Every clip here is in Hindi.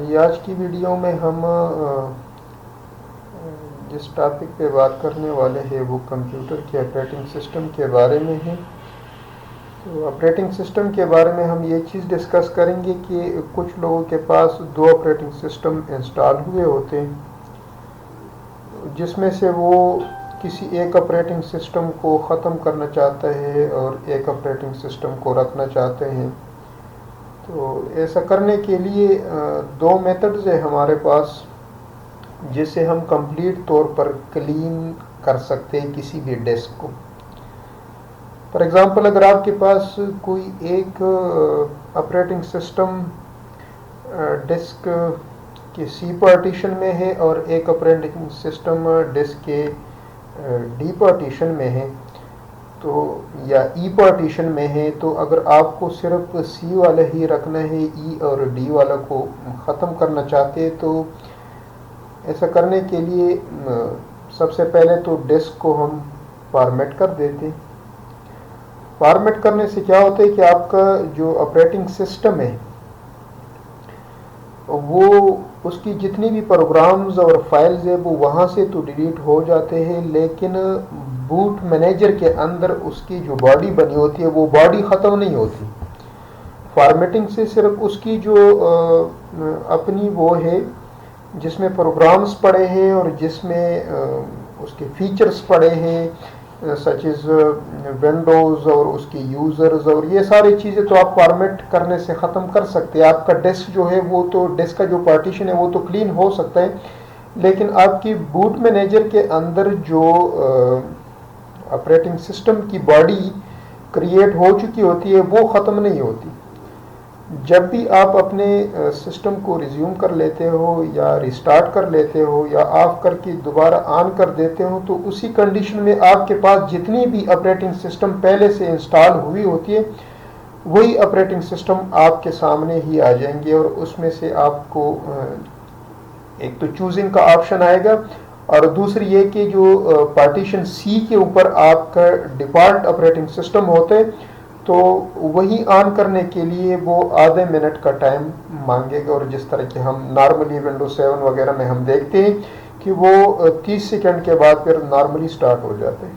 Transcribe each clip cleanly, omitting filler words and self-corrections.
जी आज की वीडियो में हम जिस टॉपिक पे बात करने वाले हैं वो कंप्यूटर के ऑपरेटिंग सिस्टम के बारे में है। तो ऑपरेटिंग सिस्टम के बारे में हम ये चीज़ डिस्कस करेंगे कि कुछ लोगों के पास दो ऑपरेटिंग सिस्टम इंस्टॉल हुए होते हैं, जिसमें से वो किसी एक ऑपरेटिंग सिस्टम को ख़त्म करना चाहता है और एक ऑपरेटिंग सिस्टम को रखना चाहते हैं। तो ऐसा करने के लिए दो मेथड्स है हमारे पास, जिससे हम कंप्लीट तौर पर क्लीन कर सकते हैं किसी भी डिस्क को। फॉर एग्ज़ाम्पल, अगर आपके पास कोई एक ऑपरेटिंग सिस्टम डिस्क के सी पार्टीशन में है और एक ऑपरेटिंग सिस्टम डिस्क के डी पार्टीशन में है, तो या ई पार्टीशन में है, तो अगर आपको सिर्फ सी वाला ही रखना है, ई और डी वाला को ख़त्म करना चाहते हैं, तो ऐसा करने के लिए सबसे पहले तो डिस्क को हम फॉर्मेट कर देते हैं। फॉर्मेट करने से क्या होता है कि आपका जो ऑपरेटिंग सिस्टम है वो उसकी जितनी भी प्रोग्राम्स और फाइल्स है वो वहाँ से तो डिलीट हो जाते हैं, लेकिन बूट मैनेजर के अंदर उसकी जो बॉडी बनी होती है वो बॉडी ख़त्म नहीं होती। फॉर्मेटिंग से सिर्फ उसकी जो अपनी वो है जिसमें प्रोग्राम्स पड़े हैं और जिसमें उसके फीचर्स पड़े हैं, सच इज़ विंडोज़ और उसके यूज़र्स और ये सारी चीज़ें तो आप फॉर्मेट करने से ख़त्म कर सकते हैं। आपका डिस्क जो है वो तो डिस्क का जो पार्टीशन है वो तो क्लीन हो सकता है, लेकिन आपकी बूट मैनेजर के अंदर जो ऑपरेटिंग सिस्टम की बॉडी क्रिएट हो चुकी होती है वो ख़त्म नहीं होती। जब भी आप अपने सिस्टम को रिज्यूम कर लेते हो या रिस्टार्ट कर लेते हो या ऑफ करके दोबारा ऑन कर देते हो, तो उसी कंडीशन में आपके पास जितनी भी ऑपरेटिंग सिस्टम पहले से इंस्टॉल हुई होती है वही ऑपरेटिंग सिस्टम आपके सामने ही आ जाएंगे, और उसमें से आपको एक तो चूजिंग का ऑप्शन आएगा और दूसरी ये कि जो पार्टीशन सी के ऊपर आपका डिफ़ॉल्ट ऑपरेटिंग सिस्टम होते हैं तो वही ऑन करने के लिए वो आधे मिनट का टाइम मांगेगा, और जिस तरह के हम नॉर्मली विंडोज 7 वगैरह में हम देखते हैं कि वो 30 सेकंड के बाद फिर नॉर्मली स्टार्ट हो जाते हैं।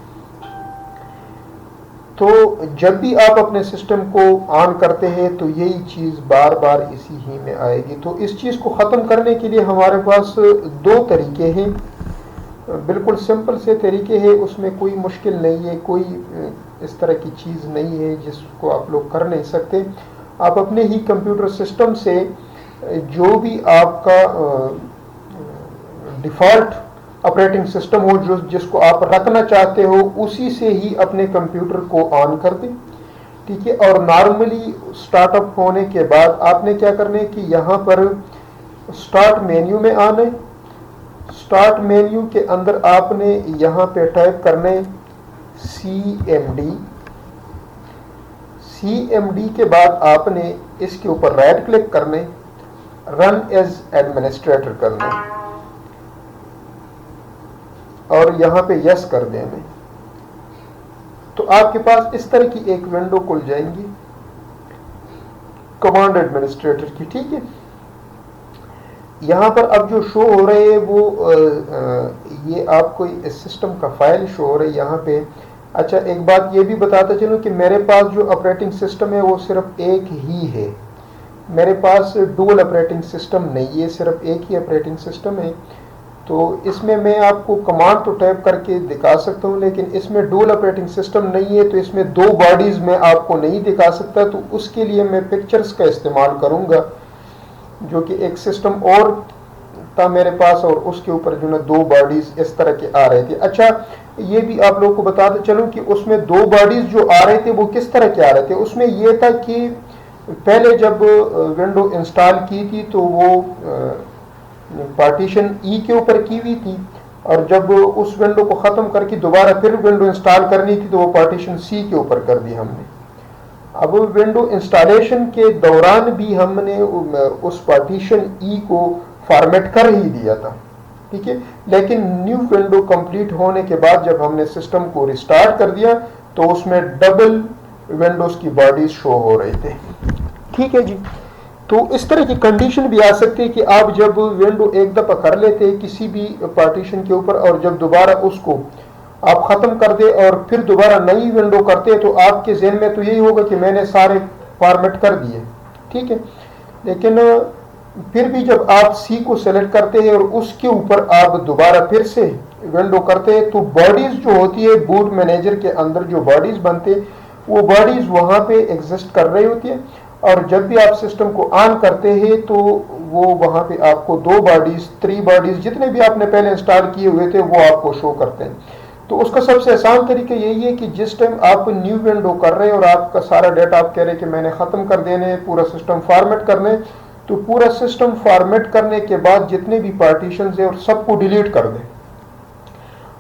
तो जब भी आप अपने सिस्टम को ऑन करते हैं तो यही चीज़ बार बार इसी ही में आएगी। तो इस चीज़ को ख़त्म करने के लिए हमारे पास दो तरीके हैं, बिल्कुल सिंपल से तरीके हैं, उसमें कोई मुश्किल नहीं है, कोई इस तरह की चीज़ नहीं है जिसको आप लोग कर नहीं सकते। आप अपने ही कंप्यूटर सिस्टम से जो भी आपका डिफ़ॉल्ट ऑपरेटिंग सिस्टम हो जो जिसको आप रखना चाहते हो उसी से ही अपने कंप्यूटर को ऑन कर दें, ठीक है। और नॉर्मली स्टार्टअप होने के बाद आपने क्या करना है कि यहाँ पर स्टार्ट मेन्यू में आना है। स्टार्ट मेन्यू के अंदर आपने यहाँ पे टाइप करने CMD के बाद आपने इसके ऊपर राइट क्लिक करने, रन एज एडमिनिस्ट्रेटर करना और यहाँ पे यस कर देने। तो आपके पास इस तरह की एक विंडो खुल जाएंगी कमांड एडमिनिस्ट्रेटर की, ठीक है। यहाँ पर अब जो शो हो रहे हैं वो ये आपको इस सिस्टम का फाइल शो हो रहा है यहाँ पे। अच्छा, एक बात ये भी बताता चलूँ कि मेरे पास जो ऑपरेटिंग सिस्टम है वो सिर्फ एक ही है, मेरे पास डुअल ऑपरेटिंग सिस्टम नहीं है, सिर्फ एक ही ऑपरेटिंग सिस्टम है। तो इसमें मैं आपको कमांड तो टाइप करके दिखा सकता हूँ, लेकिन इसमें डुअल ऑपरेटिंग सिस्टम नहीं है, तो इसमें दो बॉडीज़ में आपको नहीं दिखा सकता। तो उसके लिए मैं पिक्चर्स का इस्तेमाल करूँगा, जो कि एक सिस्टम और था मेरे पास और उसके ऊपर जो ना दो बॉडीज़ इस तरह के आ रहे थे। अच्छा, ये भी आप लोगों को बताते चलूँ कि उसमें दो बॉडीज़ जो आ रहे थे वो किस तरह के आ रहे थे। उसमें ये था कि पहले जब विंडो इंस्टॉल की थी तो वो पार्टीशन ई के ऊपर की हुई थी, और जब उस विंडो को ख़त्म करके दोबारा फिर विंडो इंस्टॉल करनी थी तो वो पार्टीशन सी के ऊपर कर दी हमने। अब विंडो इंस्टॉलेशन के दौरान भी हमने उस पार्टीशन ई को फॉर्मेट कर ही दिया था, ठीक है। लेकिन न्यू विंडो कंप्लीट होने के बाद जब हमने सिस्टम को रिस्टार्ट कर दिया तो उसमें डबल विंडोज़ की बॉडीज शो हो रहे थे, ठीक है जी। तो तो इस तरह की कंडीशन भी आ सकती है कि आप जब विंडो एक दफ़ा कर लेते हैं किसी भी पार्टीशन के ऊपर और जब दोबारा उसको आप ख़त्म कर दे और फिर दोबारा नई विंडो करते हैं तो आपके जहन में तो यही होगा कि मैंने सारे फॉर्मेट कर दिए, ठीक है। लेकिन फिर भी जब आप सी को सेलेक्ट करते हैं और उसके ऊपर आप दोबारा फिर से विंडो करते हैं तो बॉडीज जो होती है बूट मैनेजर के अंदर जो बॉडीज बनते हैं वो बॉडीज वहां पे एग्जिस्ट कर रही होती है और जब भी आप सिस्टम को ऑन करते हैं तो वो वहां पे आपको 2 बॉडीज 3 बॉडीज जितने भी आपने पहले इंस्टॉल किए हुए थे वो आपको शो करते हैं। तो उसका सबसे आसान तरीका यही है कि जिस टाइम आप न्यू विंडो कर रहे हैं और आपका सारा डाटा आप कह रहे हैं कि मैंने ख़त्म कर देने, पूरा सिस्टम फॉर्मेट करने, तो पूरा सिस्टम फॉर्मेट करने के बाद जितने भी पार्टीशन है और सबको डिलीट कर दें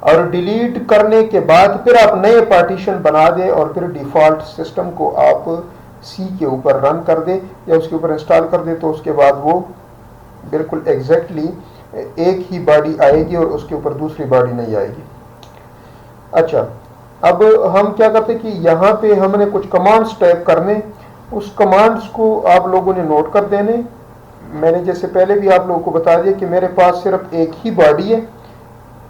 और डिलीट करने के बाद फिर आप नए पार्टीशन बना दें और फिर डिफ़ॉल्ट सिस्टम को आप सी के ऊपर रन कर दें या उसके ऊपर इंस्टॉल कर दें तो उसके बाद वो बिल्कुल एग्जैक्टली एक ही बॉडी आएगी और उसके ऊपर दूसरी बॉडी नहीं आएगी। अच्छा, अब हम क्या करते हैं कि यहाँ पे हमने कुछ कमांड्स टाइप करने, उस कमांड्स को आप लोगों ने नोट कर देने। मैंने जैसे पहले भी आप लोगों को बता दिया कि मेरे पास सिर्फ एक ही बॉडी है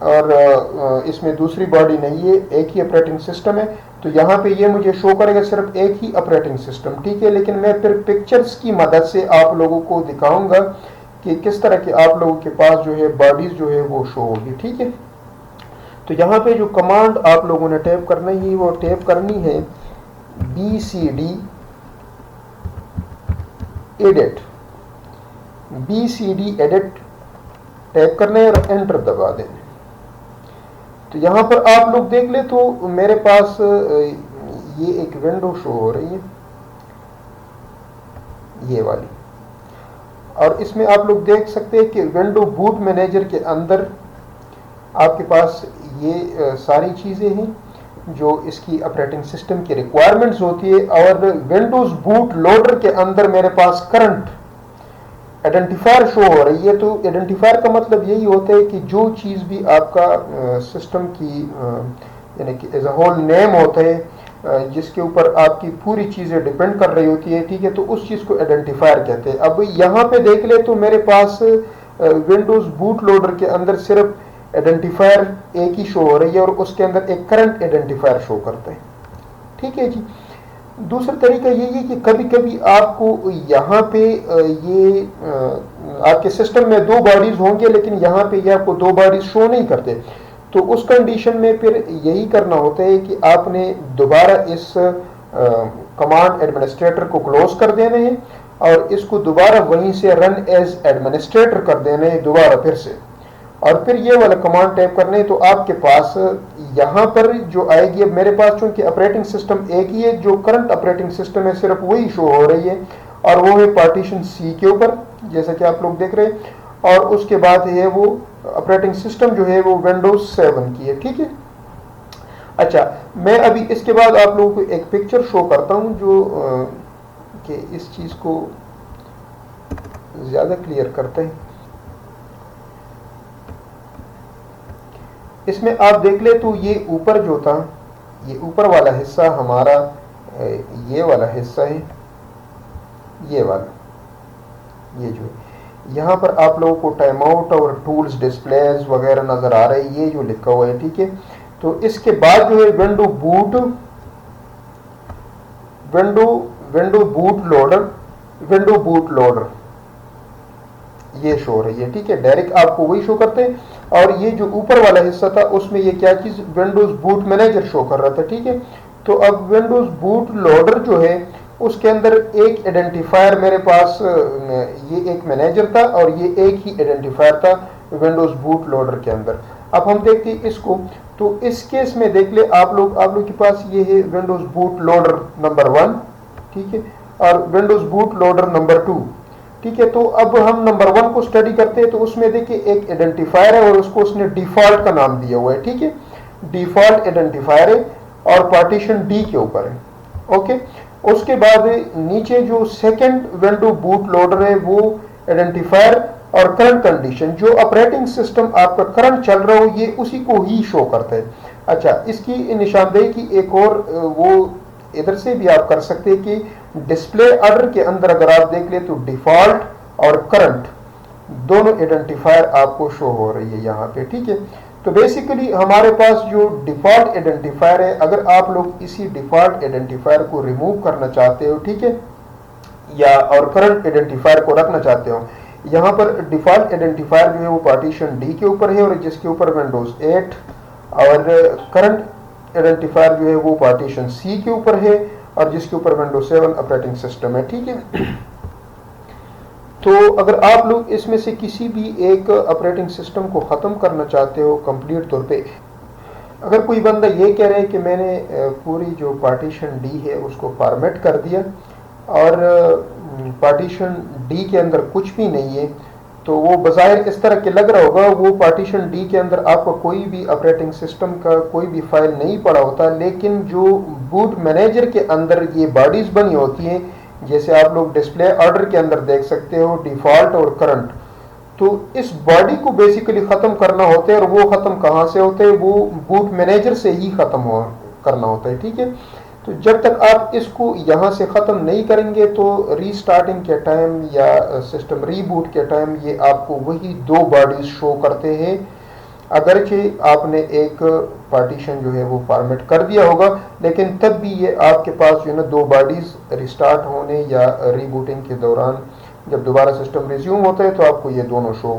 और इसमें दूसरी बॉडी नहीं है, एक ही ऑपरेटिंग सिस्टम है। तो यहाँ पे ये मुझे शो करेगा सिर्फ एक ही ऑपरेटिंग सिस्टम, ठीक है। लेकिन मैं फिर पिक्चर्स की मदद से आप लोगों को दिखाऊंगा कि किस तरह के आप लोगों के पास जो है बॉडीज जो है वो शो होगी, ठीक है। तो यहाँ पे जो कमांड आप लोगों ने टाइप करनी है वो टाइप करनी है BCD edit, BCD edit type करना है और एंटर दबा देना। तो यहाँ पर आप लोग देख ले तो मेरे पास ये एक विंडो शो हो रही है, ये वाली, और इसमें आप लोग देख सकते हैं कि विंडो बूट मैनेजर के अंदर आपके पास ये सारी चीज़ें हैं जो इसकी ऑपरेटिंग सिस्टम की रिक्वायरमेंट्स होती है। और विंडोज़ बूट लोडर के अंदर मेरे पास करंट आइडेंटिफायर शो हो रही है। तो आइडेंटिफायर का मतलब यही होता है कि जो चीज़ भी आपका सिस्टम की यानी कि एज अ होल नेम होता है जिसके ऊपर आपकी पूरी चीज़ें डिपेंड कर रही होती है, ठीक है, तो उस चीज़ को आइडेंटिफायर कहते हैं। अब यहाँ पे देख ले तो मेरे पास विंडोज़ बूट लोडर के अंदर सिर्फ आइडेंटिफायर एक ही शो हो रही है और उसके अंदर एक करंट आइडेंटिफायर शो करता है, ठीक है जी। दूसरा तरीका यही है कि कभी कभी आपको यहाँ पे ये आपके सिस्टम में 2 बॉडीज होंगे लेकिन यहाँ पे ये आपको 2 बॉडीज शो नहीं करते। तो उस कंडीशन में फिर यही करना होता है कि आपने दोबारा इस कमांड एडमिनिस्ट्रेटर को क्लोज कर देने हैं और इसको दोबारा वहीं से रन एज एडमिनिस्ट्रेटर कर देने हैं दोबारा फिर से, और फिर ये वाला कमांड टाइप करने। तो आपके पास यहाँ पर जो आएगी, अब मेरे पास चूंकि ऑपरेटिंग सिस्टम एक ही है, जो करंट ऑपरेटिंग सिस्टम है सिर्फ वही शो हो रही है और वो है पार्टीशन सी के ऊपर जैसा कि आप लोग देख रहे हैं, और उसके बाद है वो ऑपरेटिंग सिस्टम जो है वो विंडोज 7 की है, ठीक है। अच्छा, मैं अभी इसके बाद आप लोगों को एक पिक्चर शो करता हूँ जो कि इस चीज को ज्यादा क्लियर करते हैं। इसमें आप देख ले तो ये ऊपर जो था, ये ऊपर वाला हिस्सा हमारा ये वाला हिस्सा है, ये वाला, ये जो यहाँ पर आप लोगों को टाइम आउट और टूल्स डिस्प्लेज वगैरह नजर आ रही है, ये जो लिखा हुआ है, ठीक है। तो इसके बाद जो है विंडो बूट लोडर ये शो हो रही है, ठीक है। डायरेक्ट आपको वही शो करते हैं। और ये जो ऊपर वाला हिस्सा था उसमें ये क्या चीज विंडोज बूट मैनेजर शो कर रहा था, ठीक है। तो अब विंडोज बूट लोडर जो है उसके अंदर एक आइडेंटिफायर मेरे पास, ये एक मैनेजर था और ये एक ही आइडेंटिफायर था विंडोज बूट लोडर के अंदर। अब हम देखते हैं इसको, तो इस केस में देख ले आप लोग के पास ये है विंडोज बूट लोडर नंबर 1, ठीक है, और विंडोज बूट लोडर नंबर 2, ठीक है। तो अब हम नंबर 1 को स्टडी करते हैं। तो उसमें देखिए एक आइडेंटिफायर है और उसको उसने डिफॉल्ट का नाम दिया हुआ है, ठीक है, डिफॉल्ट आइडेंटिफायर है और पार्टीशन डी के ऊपर है, ओके। उसके बाद नीचे जो सेकंड विंडो बूट लोडर है वो आइडेंटिफायर और करंट कंडीशन, जो ऑपरेटिंग सिस्टम आपका करंट चल रहा हो ये उसी को ही शो करता है। अच्छा, इसकी निशानदेही की एक और वो इधर से भी आप कर सकते हैं कि डिस्प्ले ऑर्डर के अंदर अगर आप देख ले तो डिफॉल्ट और करंट दोनों आइडेंटिफायर आपको शो हो रही है यहाँ पे, ठीक है। तो बेसिकली हमारे पास जो डिफॉल्ट आइडेंटिफायर है, अगर आप लोग इसी डिफॉल्ट आइडेंटिफायर को रिमूव करना चाहते हो, ठीक है, या और करंट आइडेंटिफायर को रखना चाहते हो, यहाँ पर डिफॉल्ट आइडेंटिफायर जो है वो पार्टीशन डी के ऊपर है और जिसके ऊपर विंडोज 8, और करंट आइडेंटिफायर जो है वो पार्टीशन सी के ऊपर है और जिसके ऊपर विंडोज 7 ऑपरेटिंग सिस्टम है, ठीक है। तो अगर आप लोग इसमें से किसी भी एक ऑपरेटिंग सिस्टम को ख़त्म करना चाहते हो कंप्लीट तौर पे, अगर कोई बंदा ये कह रहा है कि मैंने पूरी जो पार्टीशन डी है उसको फॉर्मेट कर दिया और पार्टीशन डी के अंदर कुछ भी नहीं है, तो वो बज़ाहिर इस तरह के लग रहा होगा, वो पार्टीशन डी के अंदर आपका कोई भी ऑपरेटिंग सिस्टम का कोई भी फाइल नहीं पड़ा होता, लेकिन जो बूट मैनेजर के अंदर ये बॉडीज बनी होती हैं, जैसे आप लोग डिस्प्ले ऑर्डर के अंदर देख सकते हो डिफॉल्ट और करंट, तो इस बॉडी को बेसिकली ख़त्म करना होता है। और वो ख़त्म कहाँ से होते हैं, वो बूट मैनेजर से ही ख़त्म करना होता है, ठीक है। तो जब तक आप इसको यहाँ से ख़त्म नहीं करेंगे तो रीस्टार्टिंग के टाइम या सिस्टम रीबूट के टाइम ये आपको वही दो बॉडीज शो करते हैं, अगरचे आपने एक पार्टीशन जो है वो फॉर्मेट कर दिया होगा, लेकिन तब भी ये आपके पास जो है ना दो बॉडीज रिस्टार्ट होने या रीबूटिंग के दौरान जब दोबारा सिस्टम रिज्यूम होता है तो आपको ये दोनों शो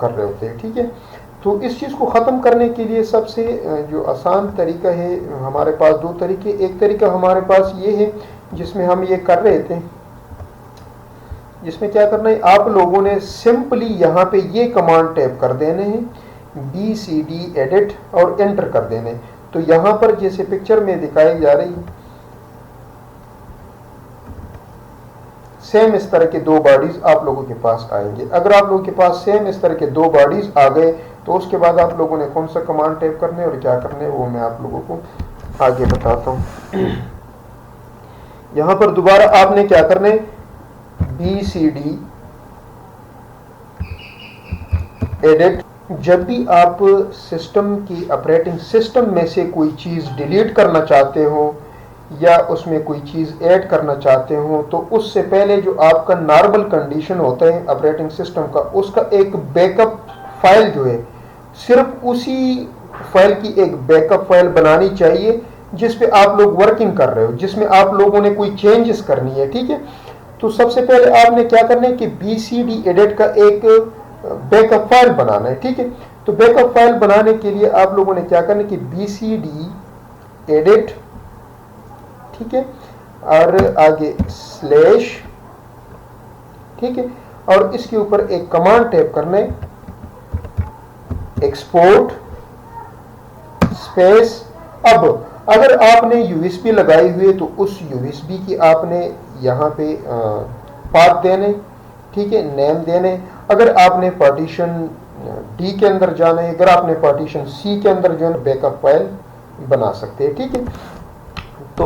कर रहे होते हैं, ठीक है। तो इस चीज़ को ख़त्म करने के लिए सबसे जो आसान तरीका है, हमारे पास दो तरीके, एक तरीका हमारे पास ये है जिसमें हम ये कर रहे थे, जिसमें क्या करना है, आप लोगों ने सिंपली यहाँ पे ये कमांड टाइप कर देने हैं BCD एडिट और एंटर कर देने। तो यहाँ पर जैसे पिक्चर में दिखाई जा रही सेम इस तरह के दो बॉडीज आप लोगों के पास आएंगे। अगर आप लोगों के पास सेम इस तरह के दो बॉडीज आ गए तो उसके बाद आप लोगों ने कौन सा कमांड टाइप करने और क्या करने वो मैं आप लोगों को आगे बताता हूँ। यहाँ पर दोबारा आपने क्या करना है, BCD एडिट। जब भी आप सिस्टम की ऑपरेटिंग सिस्टम में से कोई चीज़ डिलीट करना चाहते हो या उसमें कोई चीज़ ऐड करना चाहते हो, तो उससे पहले जो आपका नॉर्मल कंडीशन होता है ऑपरेटिंग सिस्टम का, उसका एक बैकअप फाइल जो है, सिर्फ उसी फाइल की एक बैकअप फाइल बनानी चाहिए जिस पे आप लोग वर्किंग कर रहे हो, जिसमें आप लोगों ने कोई चेंजेस करनी है, ठीक है। तो सबसे पहले आपने क्या करना है कि BCD एडिट का एक बैकअप फाइल बनाना है, ठीक है। तो बैकअप फाइल बनाने के लिए आप लोगों ने क्या करना है कि BCD एडिट, ठीक है, और आगे स्लैश, ठीक है, और इसके ऊपर एक कमांड टाइप करना है एक्सपोर्ट स्पेस। अब अगर आपने USB लगाई हुई है तो उस USB की आपने यहाँ पे पाथ देने, ठीक है, नेम देने। अगर आपने पार्टीशन D के अंदर जाना है, अगर आपने पार्टीशन C के अंदर जो है बैकअप फाइल बना सकते हैं, ठीक है। तो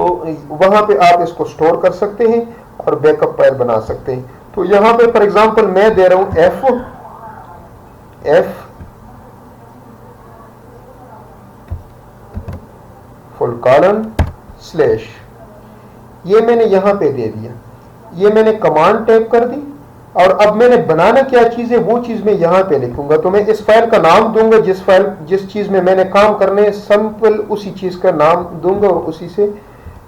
वहाँ पे आप इसको स्टोर कर सकते हैं और बैकअप फाइल बना सकते हैं। तो यहाँ पे फॉर एग्जांपल मैं दे रहा हूँ F फुल कॉलन स्लैश, ये मैंने यहाँ पे दे दिया, ये मैंने कमांड टाइप कर दी। और अब मैंने बनाना क्या चीज़ है वो चीज़ मैं यहाँ पे लिखूंगा। तो मैं इस फाइल का नाम दूंगा, जिस चीज़ में मैंने काम करने है सिंपल उसी चीज़ का नाम दूंगा और उसी से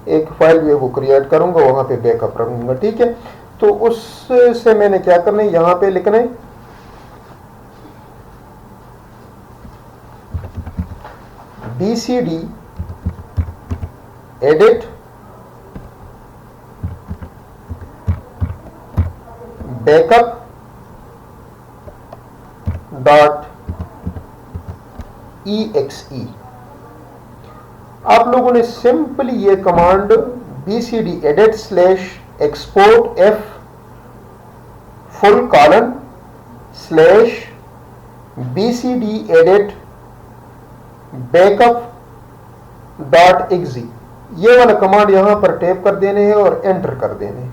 एक फाइल जो है वो क्रिएट करूंगा, वहाँ पे बैकअप रखूंगा, ठीक है। तो उससे मैंने क्या करना है, यहाँ पे लिखना है BCD edit backup dot exe। आप लोगों ने सिंपली ये command BCD edit slash export F full colon slash BCD edit backup dot exe, ये वाला कमांड यहां पर टाइप कर देने हैं और एंटर कर देने हैं।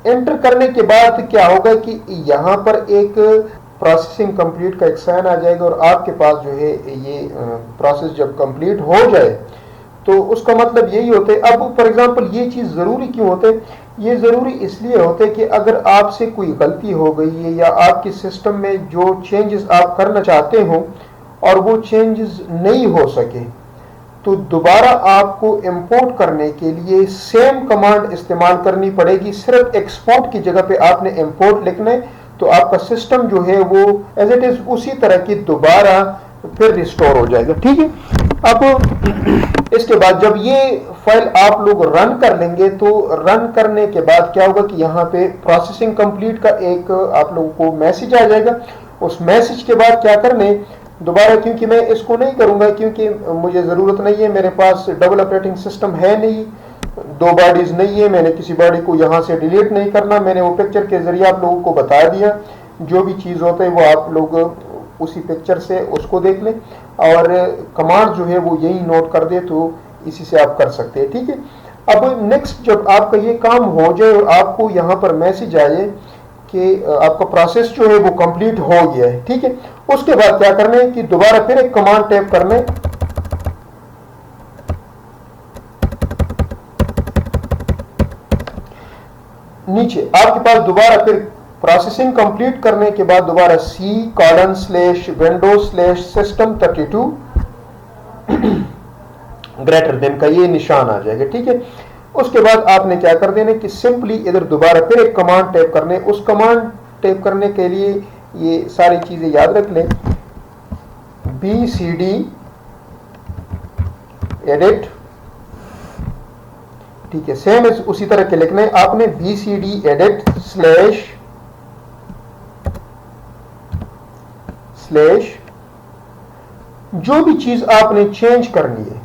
एंटर करने के बाद क्या होगा कि यहाँ पर एक प्रोसेसिंग कंप्लीट का एक साइन आ जाएगा और आपके पास जो है ये प्रोसेस जब कंप्लीट हो जाए तो उसका मतलब यही होता है। अब फॉर एग्जांपल ये चीज़ ज़रूरी क्यों होते है? ये ज़रूरी इसलिए होते है कि अगर आपसे कोई गलती हो गई है या आपके सिस्टम में जो चेंजेस आप करना चाहते हो और वो चेंजेस नहीं हो सके, तो दोबारा आपको इंपोर्ट करने के लिए सेम कमांड इस्तेमाल करनी पड़ेगी। सिर्फ एक्सपोर्ट की जगह पे आपने इंपोर्ट लिखना है, तो आपका सिस्टम जो है वो एज इट इज उसी तरह की दोबारा फिर रिस्टोर हो जाएगा। ठीक है। अब इसके बाद जब ये फाइल आप लोग रन कर लेंगे, तो रन करने के बाद क्या होगा कि यहाँ पे प्रोसेसिंग कंप्लीट का एक आप लोगों को मैसेज आ जाएगा। उस मैसेज के बाद क्या करने, दोबारा, क्योंकि मैं इसको नहीं करूंगा क्योंकि मुझे ज़रूरत नहीं है, मेरे पास डबल ऑपरेटिंग सिस्टम है नहीं, दो बॉडीज नहीं है, मैंने किसी बॉडी को यहाँ से डिलीट नहीं करना, मैंने वो पिक्चर के जरिए आप लोगों को बता दिया। जो भी चीज़ होता है वो आप लोग उसी पिक्चर से उसको देख लें और कमांड जो है वो यही नोट कर दे, तो इसी से आप कर सकते हैं। ठीक है। अब नेक्स्ट जब आपका ये काम हो जाए और आपको यहाँ पर मैसेज आए कि आपका प्रोसेस जो है वो कंप्लीट हो गया है, ठीक है, उसके बाद क्या करना है कि दोबारा फिर एक कमांड टाइप करना है, नीचे आपके पास दोबारा फिर प्रोसेसिंग कंप्लीट करने के बाद दोबारा C:\Windows/System32 ग्रेटर देन का ये निशान आ जाएगा। ठीक है। उसके बाद आपने क्या कर देना कि सिंपली इधर दोबारा फिर एक कमांड टाइप करने, उस कमांड टाइप करने के लिए ये सारी चीजें याद रख लें, BCD एडिट, ठीक है, सेम उसी तरह के लिखना है आपने, BCD एडिट स्लैश जो भी चीज आपने चेंज करनी है।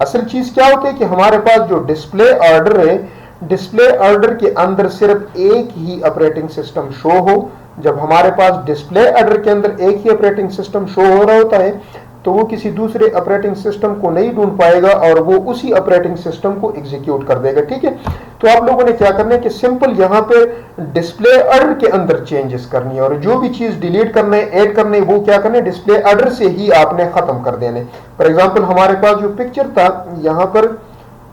असल चीज क्या होती है कि हमारे पास जो डिस्प्ले ऑर्डर है, डिस्प्ले ऑर्डर के अंदर सिर्फ एक ही ऑपरेटिंग सिस्टम शो हो। जब हमारे पास डिस्प्ले ऑर्डर के अंदर एक ही ऑपरेटिंग सिस्टम शो हो रहा होता है, तो वो किसी दूसरे ऑपरेटिंग सिस्टम को नहीं ढूंढ पाएगा और वो उसी ऑपरेटिंग सिस्टम को एग्जीक्यूट कर देगा। ठीक है। तो आप लोगों ने क्या करना है कि सिंपल यहाँ पे डिस्प्ले ऑर्डर के अंदर चेंजेस करनी है और जो भी चीज डिलीट करना है, ऐड करना है, वो क्या करना है, डिस्प्ले ऑर्डर से ही आपने खत्म कर देने। फॉर एग्जांपल हमारे पास जो पिक्चर था यहाँ पर,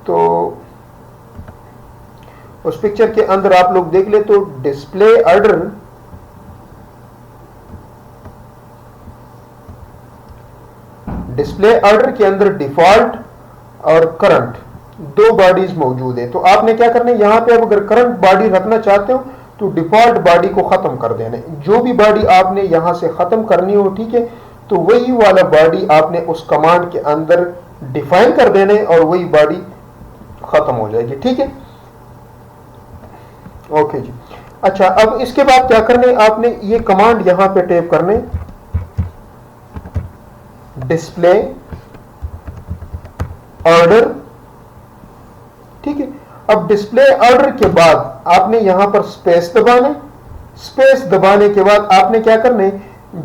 तो उस पिक्चर के अंदर आप लोग देख ले तो डिस्प्ले ऑर्डर के अंदर डिफॉल्ट और करंट दो बॉडीज मौजूद है। तो आपने क्या करना है, यहां पे अब अगर करंट बॉडी रखना चाहते हो तो डिफॉल्ट बॉडी को खत्म कर देना है। जो भी बॉडी आपने यहां से खत्म करनी हो, ठीक है, तो वही वाला बॉडी आपने उस कमांड के अंदर डिफाइन कर देना है और वही बॉडी खत्म हो जाएगी। ठीक है। ओके जी। अच्छा, अब इसके बाद क्या करने, आपने ये कमांड यहां पे टाइप करने, डिस्प्ले ऑर्डर, ठीक है। अब डिस्प्ले ऑर्डर के बाद आपने यहां पर स्पेस दबाना, स्पेस दबाने के बाद आपने क्या करने,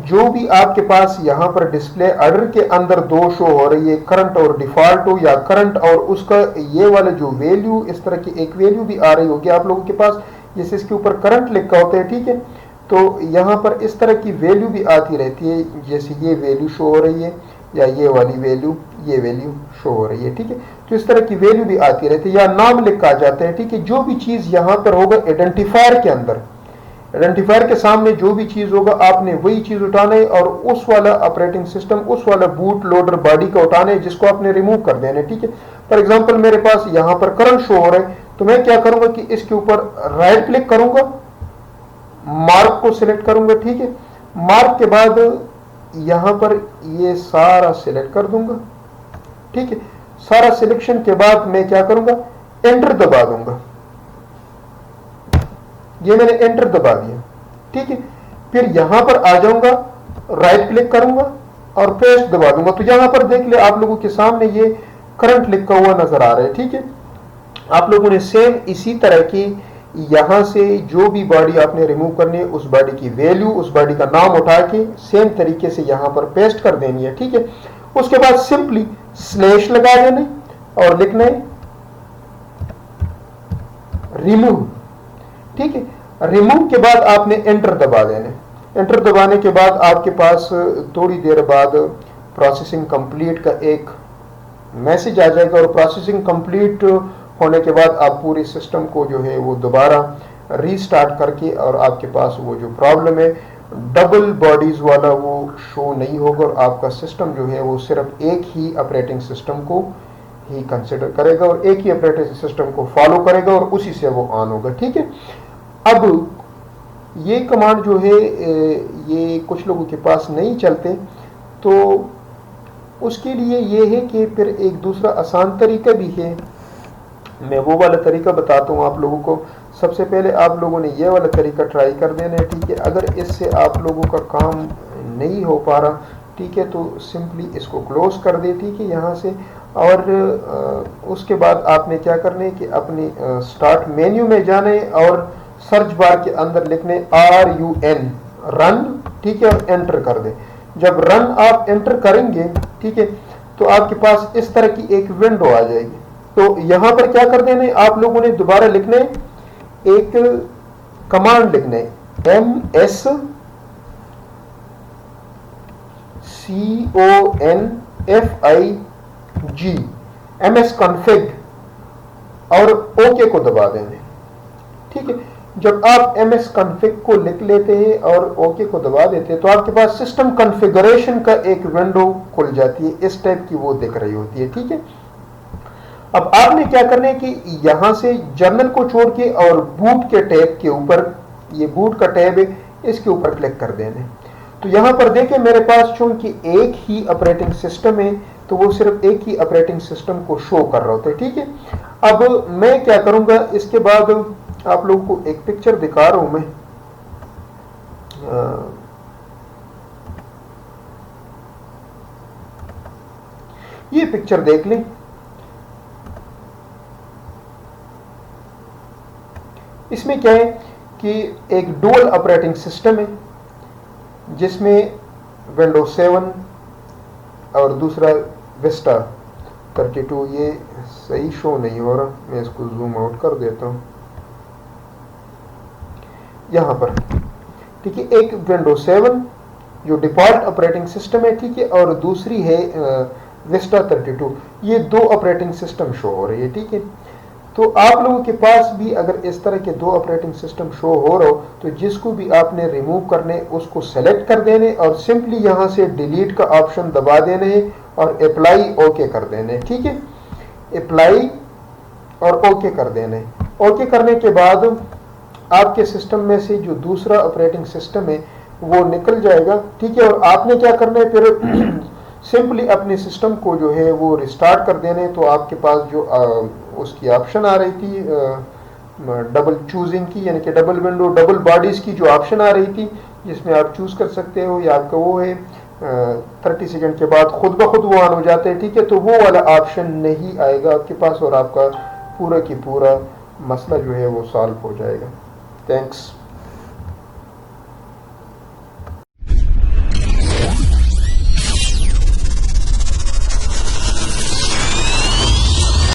जो भी आपके पास यहां पर डिस्प्ले ऑर्डर के अंदर दो शो हो रही है, करंट और डिफॉल्ट हो या करंट और उसका ये वाला जो वैल्यू, इस तरह की एक वैल्यू भी आ रही होगी आप लोगों के पास, जैसे इसके ऊपर करंट लिखा होता है, ठीक है, तो यहां पर इस तरह की वैल्यू भी आती रहती है, जैसे ये वैल्यू शो हो रही है या ये वाली वैल्यू, ये वैल्यू शो हो रही है। ठीक है। तो इस तरह की वैल्यू भी आती रहती है या नाम लिखा जाता है। ठीक है। जो भी चीज यहां पर होगा आइडेंटिफायर के अंदर, आइडेंटिफायर के सामने जो भी चीज होगा आपने वही चीज उठाना है और उस वाला ऑपरेटिंग सिस्टम, उस वाला बूट लोडर बॉडी का उठाना है जिसको आपने रिमूव कर देना है। ठीक है। फॉर एग्जांपल मेरे पास यहां पर करंट शो हो रहा है, तो मैं क्या करूंगा कि इसके ऊपर राइट क्लिक करूंगा, मार्क को सिलेक्ट करूंगा। ठीक है। मार्क के बाद यहां पर ये सारा सिलेक्ट कर दूंगा। ठीक है। सारा सिलेक्शन के बाद मैं क्या करूंगा, एंटर दबा दूंगा। ये मैंने एंटर दबा दिया। ठीक है। फिर यहां पर आ जाऊंगा, राइट क्लिक करूंगा और पेस्ट दबा दूंगा। तो यहां पर देख ले आप लोगों के सामने ये करंट लिखा हुआ नजर आ रहा है। ठीक है। आप लोगों ने सेम इसी तरह की यहां से जो भी बॉडी आपने रिमूव करनी है, उस बॉडी की वैल्यू, उस बॉडी का नाम उठा के सेम तरीके से यहां पर पेस्ट कर देनी है। ठीक है। उसके बाद सिंपली स्लैश लगा देना और लिखना है रिमूव। ठीक है। रिमूव के बाद आपने एंटर दबा देना। एंटर दबाने के बाद आपके पास थोड़ी देर बाद प्रोसेसिंग कंप्लीट का एक मैसेज आ जाएगा और प्रोसेसिंग कंप्लीट होने के बाद आप पूरे सिस्टम को जो है वो दोबारा रीस्टार्ट करके और आपके पास वो जो प्रॉब्लम है डबल बॉडीज वाला वो शो नहीं होगा और आपका सिस्टम जो है वो सिर्फ एक ही ऑपरेटिंग सिस्टम को ही कंसिडर करेगा और एक ही ऑपरेटिंग सिस्टम को फॉलो करेगा और उसी से वो ऑन होगा। ठीक है, अब ये कमांड जो है ये कुछ लोगों के पास नहीं चलते, तो उसके लिए ये है कि फिर एक दूसरा आसान तरीका भी है। मैं वो वाला तरीका बताता हूँ आप लोगों को। सबसे पहले आप लोगों ने ये वाला तरीका ट्राई कर देना है। ठीक है, अगर इससे आप लोगों का काम नहीं हो पा रहा, ठीक है, तो सिंपली इसको क्लोज कर दे। ठीक है, यहाँ से और उसके बाद आपने क्या करना है कि अपनी स्टार्ट मेन्यू में जाने और सर्च बार के अंदर लिखने RUN रन। ठीक है, और एंटर कर दे। जब रन आप एंटर करेंगे, ठीक है, तो आपके पास इस तरह की एक विंडो आ जाएगी। तो यहां पर क्या कर देना है, आप लोगों ने दोबारा लिखने एक कमांड लिखना है msconfig और ओके को दबा देना। ठीक है, जब आप msconfig को लिख लेते हैं और ओके को दबा देते हैं तो आपके पास सिस्टम कॉन्फ़िगरेशन का एक विंडो खुल जाती है, इस टाइप की वो दिख रही होती है। ठीक है, अब आपने क्या करना है कि यहां से जर्नल को छोड़ के और बूट के टैब के ऊपर, ये बूट का टैब है, इसके ऊपर क्लिक कर देने। तो यहां पर देखें मेरे पास चूंकि एक ही ऑपरेटिंग सिस्टम है तो वो सिर्फ एक ही ऑपरेटिंग सिस्टम को शो कर रहा होता है। ठीक है, अब मैं क्या करूंगा, इसके बाद आप लोगों को एक पिक्चर दिखा रहा हूं मैं। ये पिक्चर देख लें। इसमें क्या है कि एक डुअल ऑपरेटिंग सिस्टम है जिसमें विंडोज 7 और दूसरा विस्टा 32। ये सही शो नहीं हो रहा, मैं इसको जूम आउट कर देता हूं यहां पर। ठीक है, एक विंडोज 7 जो डिफॉल्ट ऑपरेटिंग सिस्टम है, ठीक है, और दूसरी है विस्टा 32। ये दो ऑपरेटिंग सिस्टम शो हो रही है। ठीक है, तो आप लोगों के पास भी अगर इस तरह के दो ऑपरेटिंग सिस्टम शो हो रहा हो तो जिसको भी आपने रिमूव करने उसको सेलेक्ट कर देने और सिंपली यहां से डिलीट का ऑप्शन दबा देने और अप्लाई ओके कर देने। ठीक है, अप्लाई और ओके कर देने। ओके करने के बाद आपके सिस्टम में से जो दूसरा ऑपरेटिंग सिस्टम है वो निकल जाएगा। ठीक है, और आपने क्या करना है फिर सिंपली अपने सिस्टम को जो है वो रिस्टार्ट कर देने। तो आपके पास जो उसकी ऑप्शन आ रही थी डबल चूजिंग की, यानी कि डबल विंडो डबल बॉडीज की जो ऑप्शन आ रही थी जिसमें आप चूज कर सकते हो, या आपका वो है 30 सेकंड के बाद खुद ब खुद वो ऑन हो जाते हैं। ठीक है, तो वो वाला ऑप्शन नहीं आएगा आपके पास और आपका पूरा की पूरा मसला जो है वो सॉल्व हो जाएगा। थैंक्स।